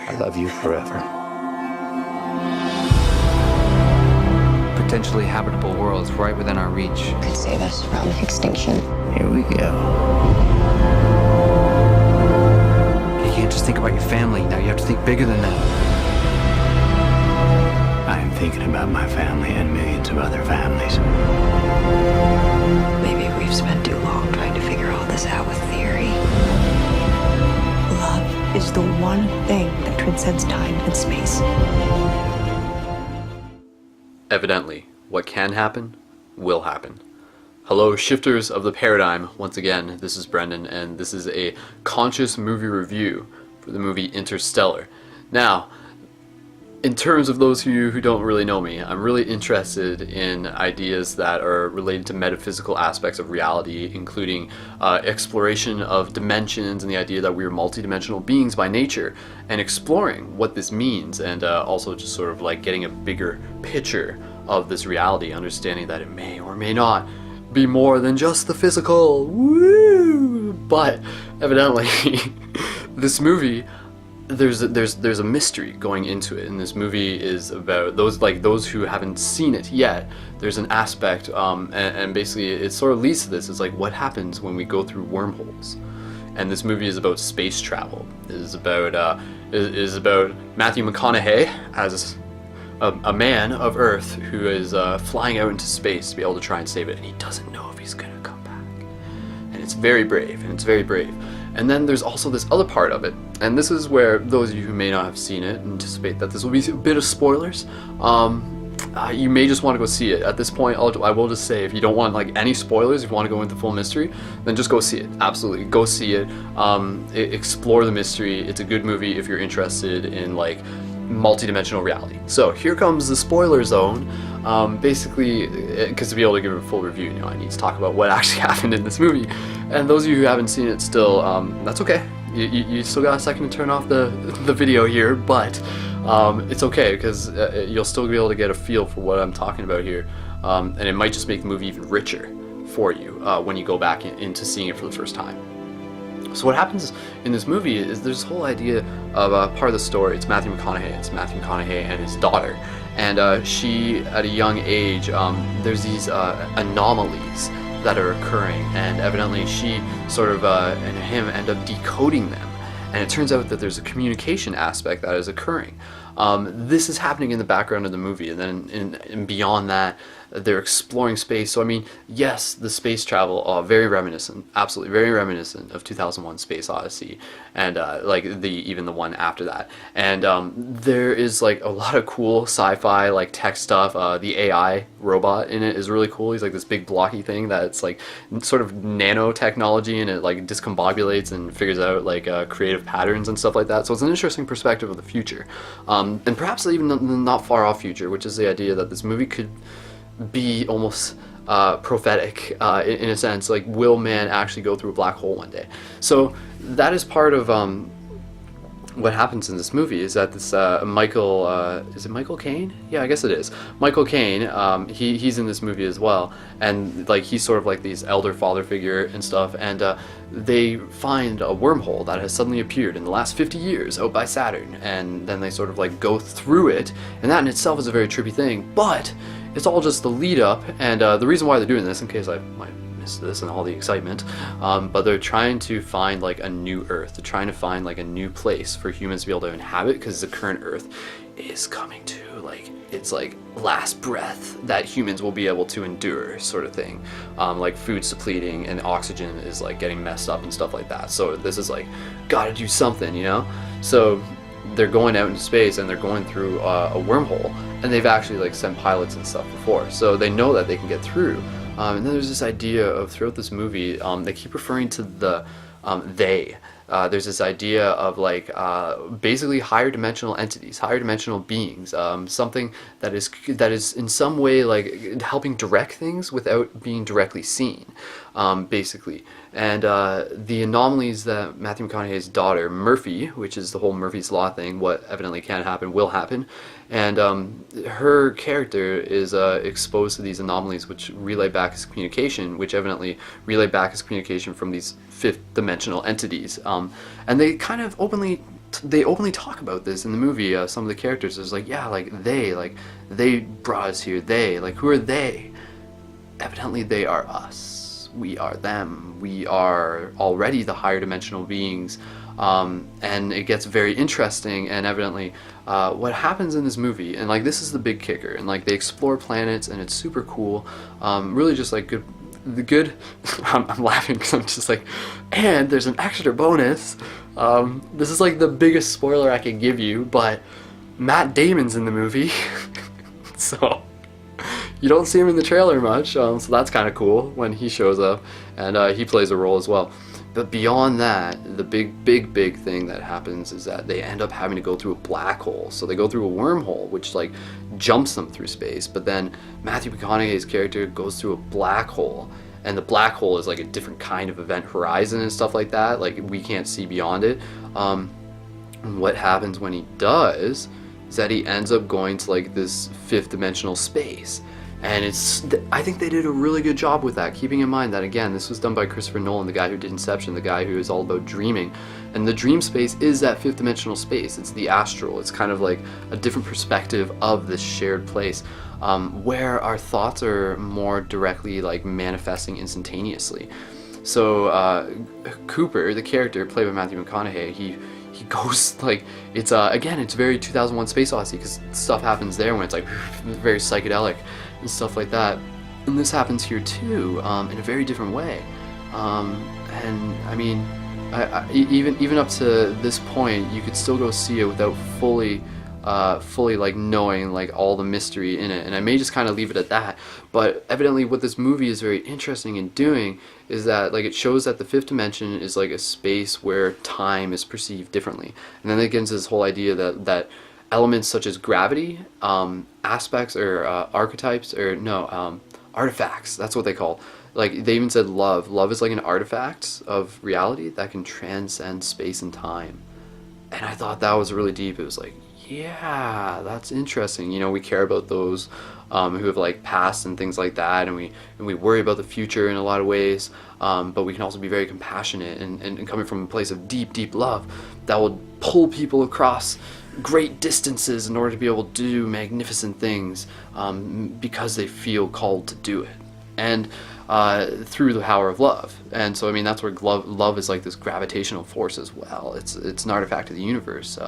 I love you forever. Potentially habitable worlds right within our reach. Could save us from extinction. Here we go. You can't just think about your family. Now you have to think bigger than that. I am thinking about my family and millions of other families. Maybe we've spent too long trying to figure all this out with theory. Love is the one thing that transcends time and space. Evidently, what can happen, will happen. Hello, shifters of the paradigm. Once again, this is Brendan, and this is a conscious movie review for the movie Interstellar. Now, in terms of those of you who don't really know me, I'm really interested in ideas that are related to metaphysical aspects of reality, including exploration of dimensions and the idea that we are multidimensional beings by nature, and exploring what this means, and also just sort of like getting a bigger picture of this reality, understanding that it may or may not be more than just the physical. Woo! But evidently, this movie, there's a mystery going into it, and this movie is about those who haven't seen it yet. There's an aspect, and basically it sort of leads to this. It's like, what happens when we go through wormholes? And this movie is about space travel. It is about Matthew McConaughey as a man of Earth who is flying out into space to be able to try and save it, and he doesn't know if he's gonna come back. And it's very brave, And then there's also this other part of it, and this is where those of you who may not have seen it anticipate that this will be a bit of spoilers. You may just want to go see it. At this point, I will just say, if you don't want like any spoilers, if you want to go into full mystery, then just go see it. Absolutely, go see it. Explore the mystery. It's a good movie if you're interested in like multi-dimensional reality. So here comes the spoiler zone. Basically, because to be able to give a full review, I need to talk about what actually happened in this movie. And those of you who haven't seen it still, that's okay. You still got a second to turn off the video here, but it's okay, because you'll still be able to get a feel for what I'm talking about here. And it might just make the movie even richer for you when you go back into seeing it for the first time. So what happens in this movie is there's this whole idea of part of the story. It's Matthew McConaughey. It's Matthew McConaughey and his daughter. And she, at a young age, there's these anomalies that are occurring, and evidently she sort of and him end up decoding them. And it turns out that there's a communication aspect that is occurring. This is happening in the background of the movie, and then and beyond that, they're exploring space. So I mean, yes, the space travel, very reminiscent, absolutely very reminiscent of 2001: Space Odyssey, and like even the one after that. And there is like a lot of cool sci-fi like tech stuff. The AI robot in it is really cool. He's like this big blocky thing that's like sort of nanotechnology, and it like discombobulates and figures out like creative patterns and stuff like that. So it's an interesting perspective of the future, and perhaps even the not far off future, which is the idea that this movie could be almost prophetic in a sense. Like, will man actually go through a black hole one day? So that is part of what happens in this movie, is that this Michael, is it Michael Caine? Yeah, I guess it is. Michael Caine, he's in this movie as well, and like he's sort of like this elder father figure and stuff, and they find a wormhole that has suddenly appeared in the last 50 years out by Saturn, and then they sort of like go through it, and that in itself is a very trippy thing, but it's all just the lead up, and the reason why they're doing this, in case I might miss this and all the excitement, but they're trying to find like a new Earth. They're trying to find like a new place for humans to be able to inhabit, because the current Earth is coming to like its like last breath that humans will be able to endure, sort of thing. Like food's depleting and oxygen is like getting messed up and stuff like that. So this is like, gotta do something, So they're going out into space, and they're going through a wormhole, and they've actually like sent pilots and stuff before, so they know that they can get through. And then there's this idea of, throughout this movie, they keep referring to the they. There's this idea of like basically higher dimensional entities, higher dimensional beings, something that is in some way like helping direct things without being directly seen, basically. And the anomalies that Matthew McConaughey's daughter, Murphy, which is the whole Murphy's Law thing, what evidently can happen will happen, and her character is exposed to these anomalies which relay back his communication, which evidently relay back his communication from these fifth dimensional entities. And they kind of openly they openly talk about this in the movie. Some of the characters is like, yeah, they brought us here. They, like, who are they? Evidently they are us. We are them. We are already the higher dimensional beings. And it gets very interesting, and evidently what happens in this movie, and like this is the big kicker, and like they explore planets and it's super cool, really just like good I'm laughing because I'm just like, and there's an extra bonus. This is like the biggest spoiler I can give you, but Matt Damon's in the movie. So you don't see him in the trailer much, so that's kind of cool when he shows up, and he plays a role as well. But beyond that, the big thing that happens is that they end up having to go through a black hole. So they go through a wormhole, which like jumps them through space. But then Matthew McConaughey's character goes through a black hole, and the black hole is like a different kind of event horizon and stuff like that. Like we can't see beyond it. And what happens when he does is that he ends up going to like this fifth dimensional space. And I think they did a really good job with that, keeping in mind that, again, this was done by Christopher Nolan, the guy who did Inception, the guy who is all about dreaming. And the dream space is that fifth dimensional space. It's the astral. It's kind of like a different perspective of this shared place, where our thoughts are more directly like manifesting instantaneously. So Cooper, the character played by Matthew McConaughey, he goes like, it's again, it's very 2001 Space Odyssey, because stuff happens there when it's like very psychedelic and stuff like that, and this happens here too, in a very different way. And I mean, even up to this point, you could still go see it without fully like knowing like all the mystery in it, and I may just kind of leave it at that. But evidently what this movie is very interesting in doing is that like it shows that the fifth dimension is like a space where time is perceived differently, and then it gets into this whole idea that elements such as gravity, aspects or archetypes, or no, artifacts, that's what they call. Like they even said love is like an artifact of reality that can transcend space and time. And I thought that was really deep. It was like, yeah, that's interesting. You know, we care about those who have like passed and things like that, and we worry about the future in a lot of ways, but we can also be very compassionate and coming from a place of deep love that will pull people across great distances in order to be able to do magnificent things, because they feel called to do it, and through the power of love. And so I mean, that's where love is like this gravitational force as well. It's an artifact of the universe,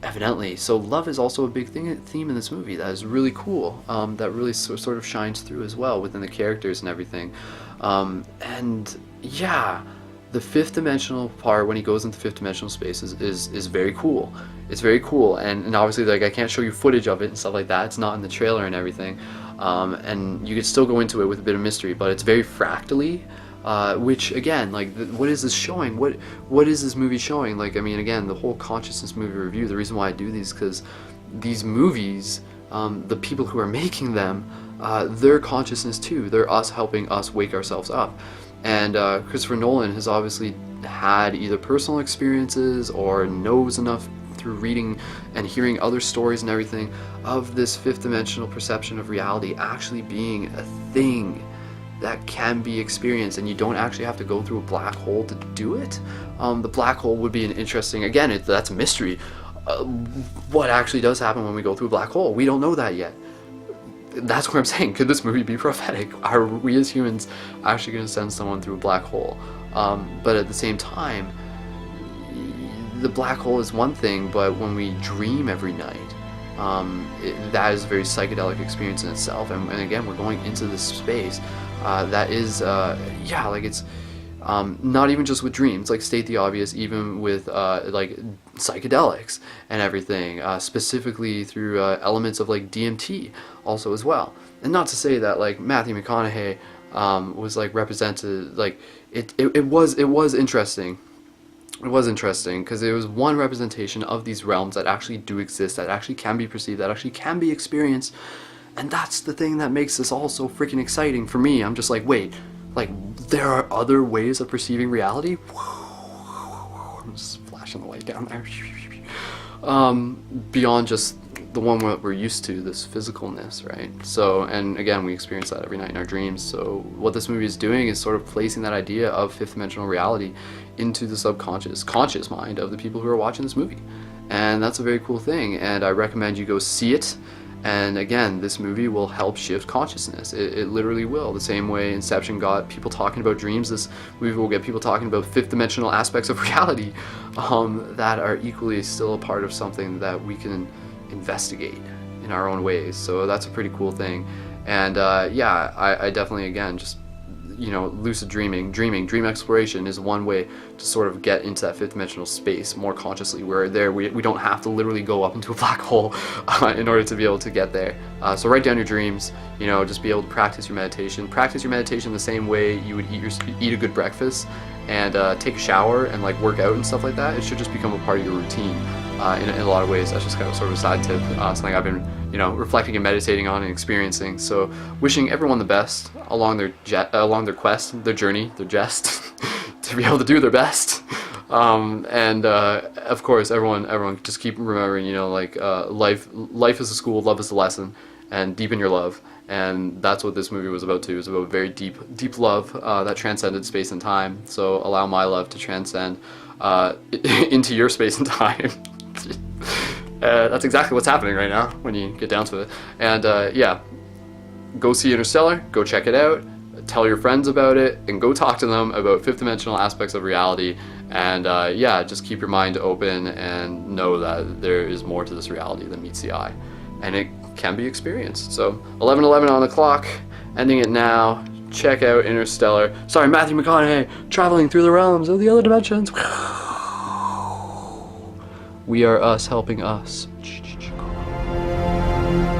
evidently. So love is also a big theme in this movie that is really cool, that really sort of shines through as well within the characters and everything. And yeah, the fifth dimensional part, when he goes into fifth dimensional space, is very cool. It's very cool, and obviously like I can't show you footage of it and stuff like that. It's not in the trailer and everything, and you could still go into it with a bit of mystery, but it's very fractally, which again, like what is this showing? What is this movie showing? Like, I mean, again, the whole consciousness movie review, the reason why I do these, because these movies, the people who are making them, their consciousness too. They're us helping us wake ourselves up. And Christopher Nolan has obviously had either personal experiences or knows enough through reading and hearing other stories and everything of this fifth dimensional perception of reality actually being a thing that can be experienced, and you don't actually have to go through a black hole to do it. The black hole would be an interesting, again, that's a mystery. What actually does happen when we go through a black hole? We don't know that yet. That's what I'm saying. Could this movie be prophetic? Are we as humans actually going to send someone through a black hole? But at the same time, the black hole is one thing, but when we dream every night, that is a very psychedelic experience in itself. And again, we're going into this space that is, yeah, like it's not even just with dreams, like state the obvious, even with like psychedelics and everything, specifically through elements of like DMT also as well. And not to say that like Matthew McConaughey was like represented, like it was interesting. It was interesting because it was one representation of these realms that actually do exist, that actually can be perceived, that actually can be experienced. And that's the thing that makes this all so freaking exciting for me. I'm just like, wait, like there are other ways of perceiving reality? I'm just flashing the light down there. Beyond just the one that we're used to, this physicalness, right? So, and again, we experience that every night in our dreams. So what this movie is doing is sort of placing that idea of fifth dimensional reality into the subconscious, conscious mind of the people who are watching this movie. And that's a very cool thing, and I recommend you go see it. And again, this movie will help shift consciousness. It literally will. The same way Inception got people talking about dreams, this movie will get people talking about fifth dimensional aspects of reality that are equally still a part of something that we can investigate in our own ways. So that's a pretty cool thing. And yeah, I definitely, again, just, you know, lucid dream exploration is one way to sort of get into that fifth dimensional space more consciously, where there we don't have to literally go up into a black hole in order to be able to get there. So write down your dreams, you know, just be able to practice your meditation the same way you would eat a good breakfast and take a shower and like work out and stuff like that. It should just become a part of your routine in a lot of ways. That's just kind of sort of a side tip, something I've been, you know, reflecting and meditating on and experiencing. So wishing everyone the best along their quest, their journey, their jest, to be able to do their best. And of course, everyone just keep remembering, you know, like life is a school, love is a lesson, and deepen your love. And that's what this movie was about too. It was about very deep love that transcended space and time. So allow my love to transcend into your space and time. That's exactly what's happening right now when you get down to it. And yeah, go see Interstellar, go check it out, tell your friends about it, and go talk to them about fifth dimensional aspects of reality. And yeah, just keep your mind open and know that there is more to this reality than meets the eye, and it can be experienced. So 11:11 on the clock, ending it now. Check out Interstellar. Sorry, Matthew McConaughey, traveling through the realms of the other dimensions. We are us helping us.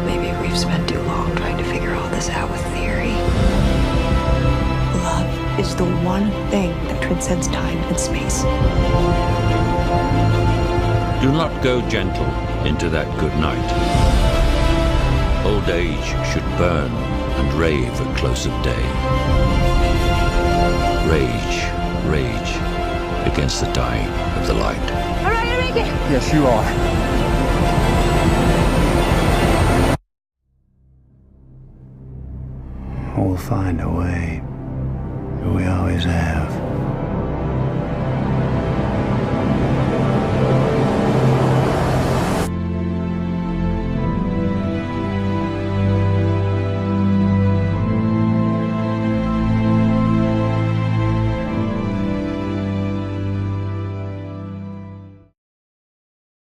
Maybe we've spent too long trying to figure all this out with theory. Love is the one thing that transcends time and space. Do not go gentle into that good night. Old age should burn and rave at close of day. Rage against the dying of the light. Yes, you are. We'll find a way. We always have.